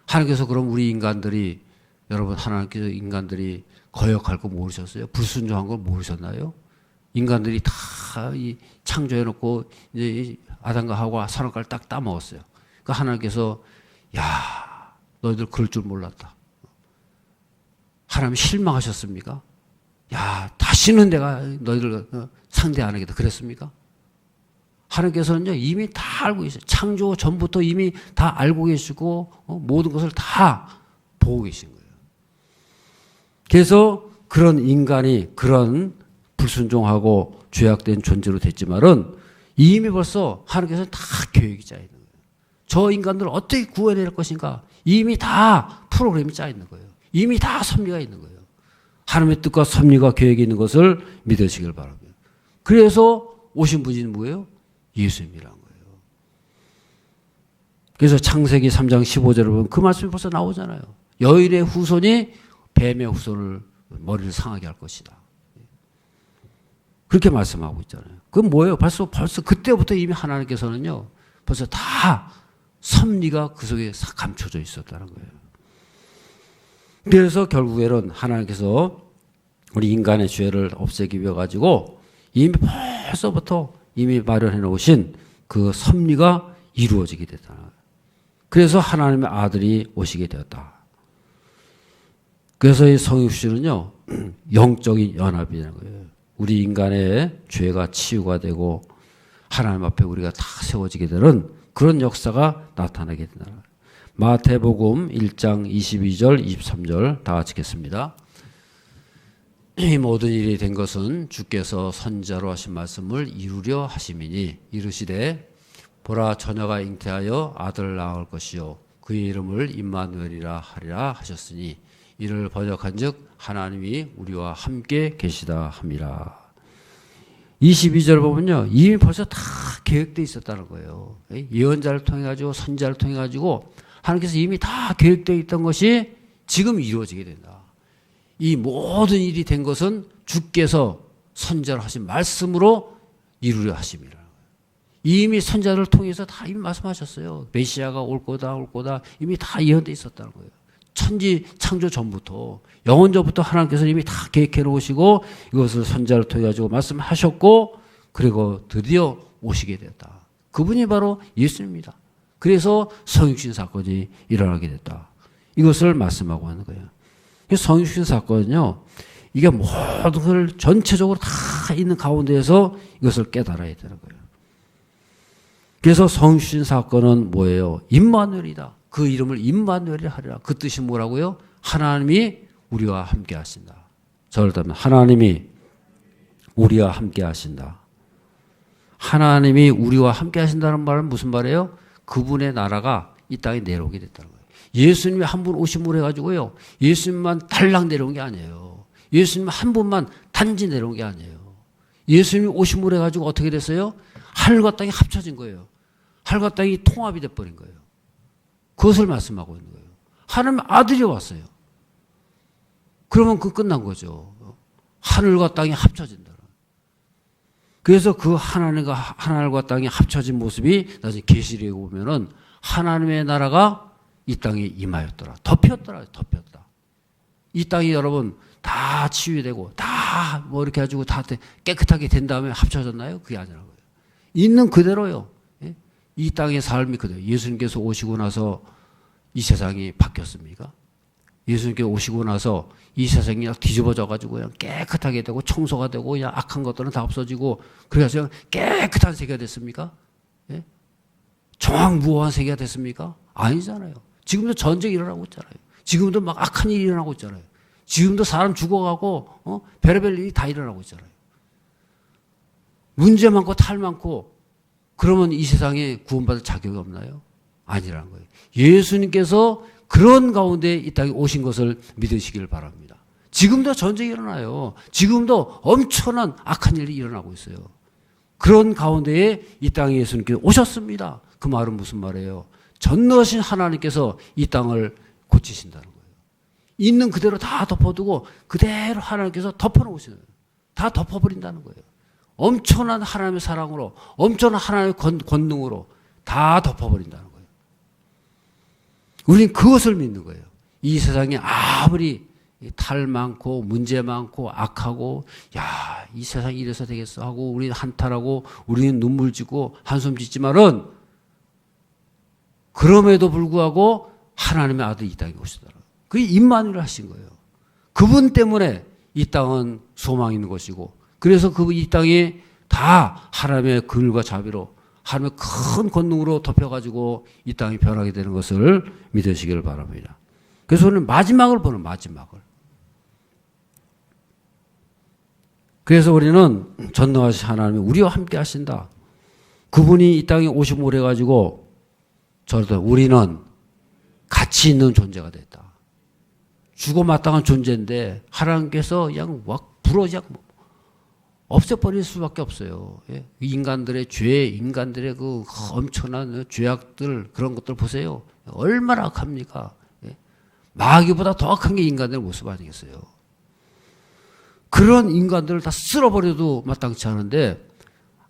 하나님께서 그럼 우리 인간들이 여러분 하나님께서 인간들이 거역할 거 모르셨어요? 불순종한 걸 모르셨나요? 인간들이 다 이 창조해놓고 이제 아담과 하와 선악과를 딱 따먹었어요. 그러니까 하나님께서 야 너희들 그럴 줄 몰랐다. 하나님 실망하셨습니까? 야 다시는 내가 너희들 상대 안 하겠다. 그랬습니까? 하나님께서는요 이미 다 알고 계세요. 창조 전부터 이미 다 알고 계시고 모든 것을 다 보고 계신 거예요. 그래서 그런 인간이 그런 불순종하고 죄악된 존재로 됐지만은 이미 벌써 하나님께서는 다 계획이 짜 있는 거예요. 저 인간들을 어떻게 구원해낼 것인가 이미 다 프로그램이 짜 있는 거예요. 이미 다 섭리가 있는 거예요. 하나님의 뜻과 섭리가 계획이 있는 것을 믿으시길 바랍니다. 그래서 오신 분이 뭐예요? 예수님이란 거예요. 그래서 창세기 3장 15절을 보면 그 말씀이 벌써 나오잖아요. 여인의 후손이 뱀의 후손을 머리를 상하게 할 것이다. 그렇게 말씀하고 있잖아요. 그건 뭐예요? 벌써 그때부터 이미 하나님께서는요, 벌써 다 섭리가 그 속에 감춰져 있었다는 거예요. 그래서 결국에는 하나님께서 우리 인간의 죄를 없애기 위해 가지고 이미 벌써부터 이미 마련해 놓으신 그 섭리가 이루어지게 됐다는 거예요. 그래서 하나님의 아들이 오시게 되었다. 그래서 이 성육신은요, 영적인 연합이라는 거예요. 우리 인간의 죄가 치유가 되고 하나님 앞에 우리가 다 세워지게 되는 그런 역사가 나타나게 된다. 마태복음 1장 22절 23절 다 같이 읽겠습니다. 이 모든 일이 된 것은 주께서 선지자로 하신 말씀을 이루려 하심이니 이르시되 보라 처녀가 잉태하여 아들을 낳을 것이요 그의 이름을 임마누엘이라 하리라 하셨으니 이를 번역한즉 하나님이 우리와 함께 계시다 함이라. 22절 보면요 이미 벌써 다 계획되어 있었다는 거예요. 예언자를 통해 가지고 선지자를 통해 가지고 하나님께서 이미 다 계획되어 있던 것이 지금 이루어지게 된다. 이 모든 일이 된 것은 주께서 선지자로 하신 말씀으로 이루려 하심이라. 이미 선지자를 통해서 다 이미 말씀하셨어요. 메시아가 올 거다 이미 다 예언되어 있었다는 거예요. 천지 창조 전부터 영원전부터 하나님께서 이미 다 계획해 놓으시고 이것을 선지자를 통해 가지고 말씀하셨고 그리고 드디어 오시게 되었다. 그분이 바로 예수님입니다. 그래서 성육신 사건이 일어나게 됐다. 이것을 말씀하고 하는 거예요. 성육신 사건은요, 이게 모든 걸 전체적으로 다 있는 가운데에서 이것을 깨달아야 되는 거예요. 그래서 성육신 사건은 뭐예요? 임마누엘이다. 그 이름을 임마누엘이라 하리라. 그 뜻이 뭐라고요? 하나님이 우리와 함께 하신다. 저를 따르면 하나님이 우리와 함께 하신다. 하나님이 우리와 함께 하신다는 말은 무슨 말이에요? 그분의 나라가 이 땅에 내려오게 됐다는 거예요. 예수님이 한 분 오심으로 해가지고요. 예수님만 달랑 내려온 게 아니에요. 예수님 한 분만 단지 내려온 게 아니에요. 예수님이 오심으로 해가지고 어떻게 됐어요? 하늘과 땅이 합쳐진 거예요. 하늘과 땅이 통합이 돼버린 거예요. 그것을 말씀하고 있는 거예요. 하나님 아들이 왔어요. 그러면 그 끝난 거죠. 하늘과 땅이 합쳐진다. 그래서 그 하늘과 땅이 합쳐진 모습이 나중에 계시록에 보면은 하나님의 나라가 이 땅에 임하였더라. 덮였더라. 덮였다. 이 땅이 여러분 다 치유되고 다 뭐 이렇게 해가지고 다 깨끗하게 된 다음에 합쳐졌나요? 그게 아니라고요. 있는 그대로요. 예? 이 땅의 삶이 그대로. 예수님께서 오시고 나서 이 세상이 바뀌었습니까? 예수님께서 오시고 나서 이 세상이 뒤집어져가지고 그냥 깨끗하게 되고 청소가 되고 그냥 악한 것들은 다 없어지고 그래서 그냥 깨끗한 세계가 됐습니까? 예? 정황무호한 세계가 됐습니까? 아니잖아요. 지금도 전쟁이 일어나고 있잖아요. 지금도 막 악한 일이 일어나고 있잖아요. 지금도 사람 죽어가고 별의별 일이 다 일어나고 있잖아요. 문제 많고 탈 많고 그러면 이 세상에 구원받을 자격이 없나요? 아니라는 거예요. 예수님께서 그런 가운데 이 땅에 오신 것을 믿으시길 바랍니다. 지금도 전쟁이 일어나요. 지금도 엄청난 악한 일이 일어나고 있어요. 그런 가운데에 이 땅에 예수님께서 오셨습니다. 그 말은 무슨 말이에요? 전능하신 하나님께서 이 땅을 고치신다는 거예요. 있는 그대로 다 덮어두고 그대로 하나님께서 덮어놓으시는 거예요. 다 덮어버린다는 거예요. 엄청난 하나님의 사랑으로 엄청난 하나님의 권능으로 다 덮어버린다는 거예요. 우리는 그것을 믿는 거예요. 이 세상에 아무리 탈 많고 문제 많고 악하고 야, 이 세상이 이래서 되겠어 하고 우리는 한탄하고 우리는 눈물 짓고 한숨 짓지만은 그럼에도 불구하고 하나님의 아들이 이 땅에 오시더라고요. 그게 임마누엘 하신 거예요. 그분 때문에 이 땅은 소망이 있는 것이고 그래서 이 땅이 다 하나님의 긍휼과 자비로 하나님의 큰 권능으로 덮여가지고 이 땅이 변하게 되는 것을 믿으시기를 바랍니다. 그래서 우리는 마지막을 보는 마지막을. 그래서 우리는 전능하신 하나님이 우리와 함께 하신다. 그분이 이 땅에 오시고 오래가지고 저도 우리는 가치 있는 존재가 됐다. 죽어 마땅한 존재인데 하나님께서 그냥 막 그냥 없애버릴 수밖에 없어요. 예? 인간들의 죄, 인간들의 그 엄청난 죄악들 그런 것들 보세요. 얼마나 악합니까? 예? 마귀보다 더 악한 게 인간들의 모습 아니겠어요? 그런 인간들을 다 쓸어버려도 마땅치 않은데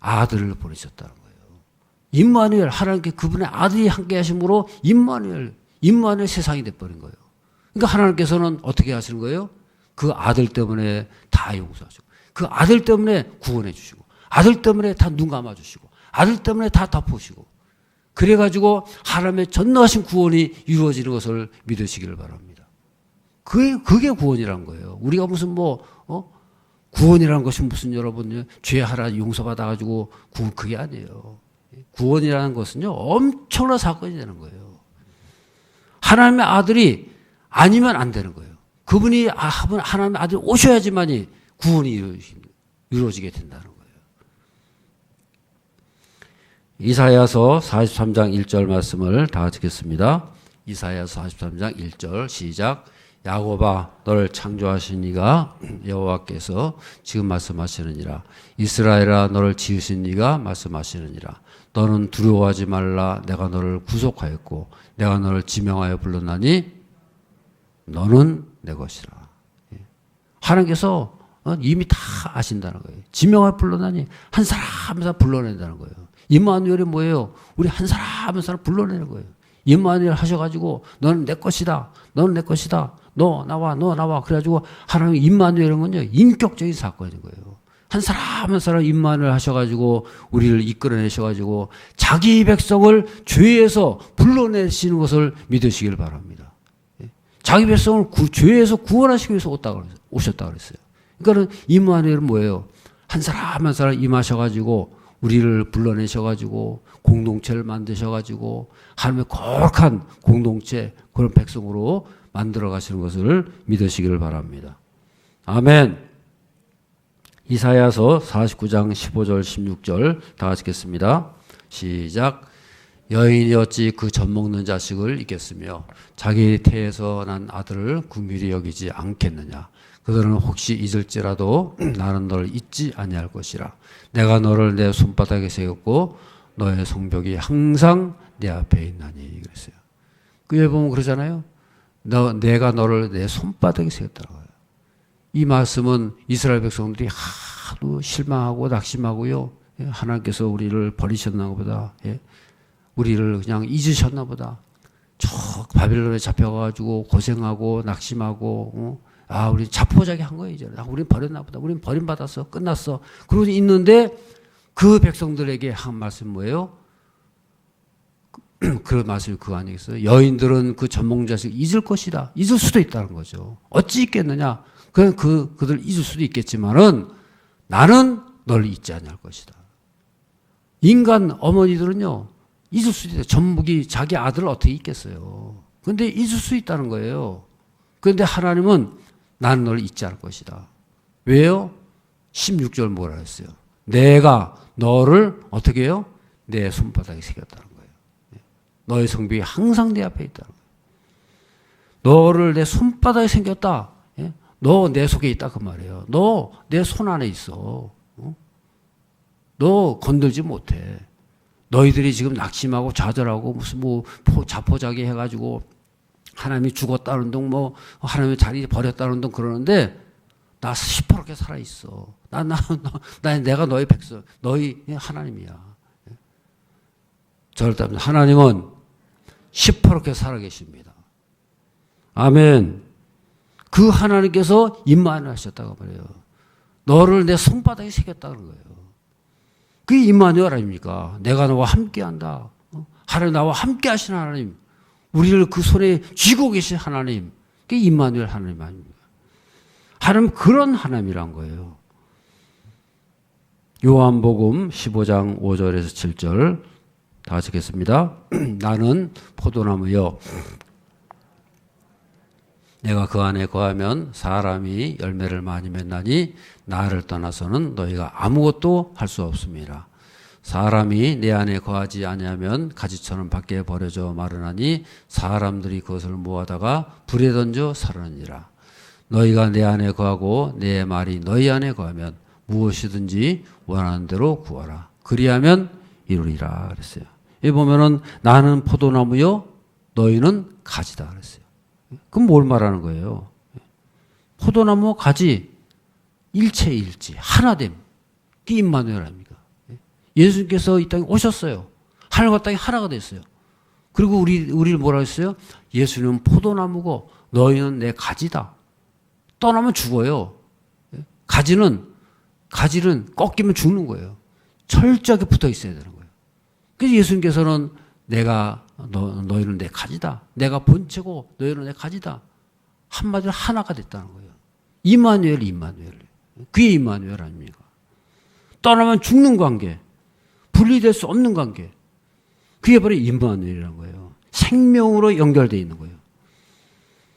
아들을 보내셨다는 거예요. 임마누엘 하나님께 그분의 아들이 함께 하심으로 임마누엘 세상이 돼버린 거예요. 그러니까 하나님께서는 어떻게 하시는 거예요? 그 아들 때문에 다 용서하시고 그 아들 때문에 구원해 주시고 아들 때문에 다 눈 감아 주시고 아들 때문에 다 덮으시고 그래가지고 하나님의 전능하신 구원이 이루어지는 것을 믿으시기를 바랍니다. 그게 구원이란 거예요. 우리가 무슨 구원이라는 것이 무슨 여러분 죄 하나 용서받아가지고 그게 아니에요. 구원이라는 것은요 엄청난 사건이 되는 거예요. 하나님의 아들이 아니면 안 되는 거예요. 그분이 하나님의 아들이 오셔야지만이 구원이 이루어지게 된다는 거예요. 이사야서 43장 1절 말씀을 다 같이 읽겠습니다. 이사야서 43장 1절 시작. 야곱아 너를 창조하신 이가 여호와께서 지금 말씀하시느니라. 이스라엘아 너를 지으신 이가 말씀하시느니라. 너는 두려워하지 말라. 내가 너를 구속하였고 내가 너를 지명하여 불렀나니 너는 내 것이라. 하나님께서 이미 다 아신다는 거예요. 지명하여 불렀나니 한 사람 한 사람 불러낸다는 거예요. 임마누엘이 뭐예요? 우리 한 사람 한 사람 불러내는 거예요. 임마누엘 하셔가지고 너는 내 것이다. 너는 내 것이다. 너 나와 너 나와. 그래가지고 하나님 임마누엘은요 인격적인 사건인 거예요. 한 사람 한 사람 임마누엘 하셔가지고 우리를 이끌어내셔가지고 자기 백성을 죄에서 불러내시는 것을 믿으시길 바랍니다. 자기 백성을 죄에서 구원하시기 위해서 오셨다 그랬어요. 그러니까는 임마누엘은 뭐예요? 한 사람 한 사람 임하셔가지고 우리를 불러내셔가지고 공동체를 만드셔가지고 하나님의 거룩한 공동체 그런 백성으로 만들어 가시는 것을 믿으시기를 바랍니다. 아멘. 이사야서 49장 15절 16절 다 같이 읽겠습니다. 시작. 여인이 어찌 그 젖 먹는 자식을 잊겠으며 자기 태에서 난 아들을 긍휼히 여기지 않겠느냐. 그들은 혹시 잊을지라도 나는 너를 잊지 아니할 것이라. 내가 너를 내 손바닥에 새겼고 너의 성벽이 항상 내 앞에 있나니 그랬어요. 그에 보면 그러잖아요. 내가 너를 내 손바닥에 새겼다고 해요. 이 말씀은 이스라엘 백성들이 하도 실망하고 낙심하고요. 하나님께서 우리를 버리셨나 보다. 우리를 그냥 잊으셨나 보다. 저 바빌론에 잡혀가지고 고생하고 낙심하고 우리 자포자기 한 거예요. 이제 우린 버렸나 보다. 우린 버림받았어. 끝났어. 그러고 있는데 그 백성들에게 한 말씀 뭐예요? 그 말씀이 그거 아니겠어요? 여인들은 그 전몽자식 잊을 것이다. 잊을 수도 있다는 거죠. 어찌 잊겠느냐? 그냥 그들 잊을 수도 있겠지만은 나는 널 잊지 않을 것이다. 인간 어머니들은요, 잊을 수도 있다. 전복이 자기 아들을 어떻게 잊겠어요? 근데 잊을 수 있다는 거예요. 그런데 하나님은 나는 널 잊지 않을 것이다. 왜요? 16절 뭐라 했어요? 내가 너를 어떻게 해요? 내 손바닥에 새겼다는 거예요. 너의 성벽이 항상 내 앞에 있다는 거예요. 너를 내 손바닥에 새겼다. 너 내 속에 있다 그 말이에요. 너 내 손 안에 있어. 너 건들지 못해. 너희들이 지금 낙심하고 좌절하고 무슨 자포자기 해가지고 하나님이 죽었다는 둥 하나님의 자리 버렸다는 둥 그러는데 나 시퍼렇게 살아 있어. 내가 너희 백성, 너희 하나님이야. 절대 하나님은 시퍼렇게 살아 계십니다. 아멘. 그 하나님께서 임마누엘 하셨다고 말해요. 너를 내 손바닥에 새겼다는 거예요. 그게 임마누엘 아닙니까? 내가 너와 함께한다. 하나님 나와 함께하신 하나님, 우리를 그 손에 쥐고 계신 하나님, 그게 임마누엘 하나님 아닙니까? 하나님 그런 하나님이란 거예요. 요한복음 15장 5절에서 7절 다 적겠습니다. 나는 포도나무여 내가 그 안에 거하면 사람이 열매를 많이 맺나니 나를 떠나서는 너희가 아무것도 할 수 없습니다. 사람이 내 안에 거하지 아니하면 가지처럼 밖에 버려져 마르나니 사람들이 그것을 모아다가 불에 던져 살으니라. 너희가 내 안에 거하고 내 말이 너희 안에 거하면 무엇이든지 원하는 대로 구하라. 그리하면 이루리라 그랬어요. 여기 보면은 나는 포도나무요 너희는 가지다 그랬어요. 그럼 뭘 말하는 거예요? 포도나무 가지 일체일지 하나됨. 그게 임마누엘 아닙니까? 예수님께서 이 땅에 오셨어요. 하늘과 땅이 하나가 됐어요. 그리고 우리를 뭐라 했어요? 예수님은 포도나무고 너희는 내 가지다. 떠나면 죽어요. 가지는 꺾이면 죽는 거예요. 철저하게 붙어 있어야 되는 거예요. 그래서 예수님께서는 너희는 내 가지다. 내가 본체고 너희는 내 가지다. 한마디로 하나가 됐다는 거예요. 임마누엘. 그게 임마누엘 아닙니까? 떠나면 죽는 관계. 분리될 수 없는 관계. 그게 바로 임마누엘이라는 거예요. 생명으로 연결되어 있는 거예요.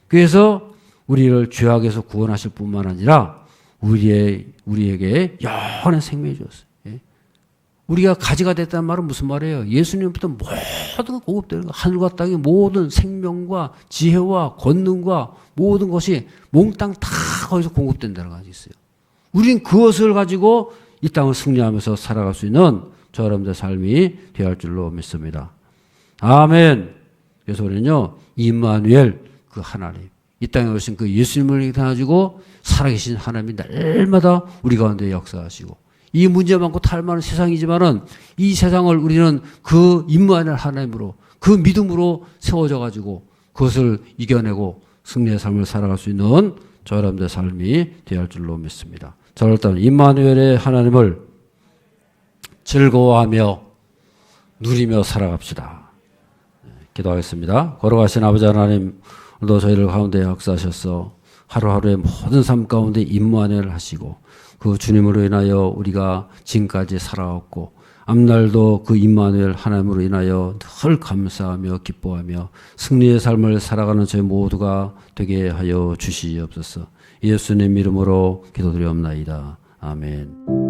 그래서 우리를 죄악에서 구원하실 뿐만 아니라 우리에게 영원한 생명을 주었어요. 우리가 가지가 됐다는 말은 무슨 말이에요? 예수님부터 모든 공급되는 거, 하늘과 땅의 모든 생명과 지혜와 권능과 모든 것이 몽땅 다 거기서 공급된다는 것이 있어요. 우리는 그것을 가지고 이 땅을 승리하면서 살아갈 수 있는 저 여러분들의 삶이 되어야 할 줄로 믿습니다. 아멘. 그래서 우리는요, 임마누엘 그 하나님, 이 땅에 오신 그 예수님을 가지고 살아계신 하나님이 날마다 우리 가운데 역사하시고 이 문제 많고 탈 많은 세상이지만은 이 세상을 우리는 그 임마누엘 하나님으로 그 믿음으로 세워져 가지고 그것을 이겨내고 승리의 삶을 살아갈 수 있는 저 여러분들의 삶이 되어야 할 줄로 믿습니다. 자, 일단 임마누엘의 하나님을 즐거워하며 누리며 살아갑시다. 기도하겠습니다. 걸어가신 아버지 하나님, 오늘도 저희를 가운데 역사하셔서 하루하루의 모든 삶 가운데 임마누엘 하시고 그 주님으로 인하여 우리가 지금까지 살아왔고 앞날도 그 임마누엘 하나님으로 인하여 늘 감사하며 기뻐하며 승리의 삶을 살아가는 저희 모두가 되게 하여 주시옵소서. 예수님 이름으로 기도드리옵나이다. 아멘.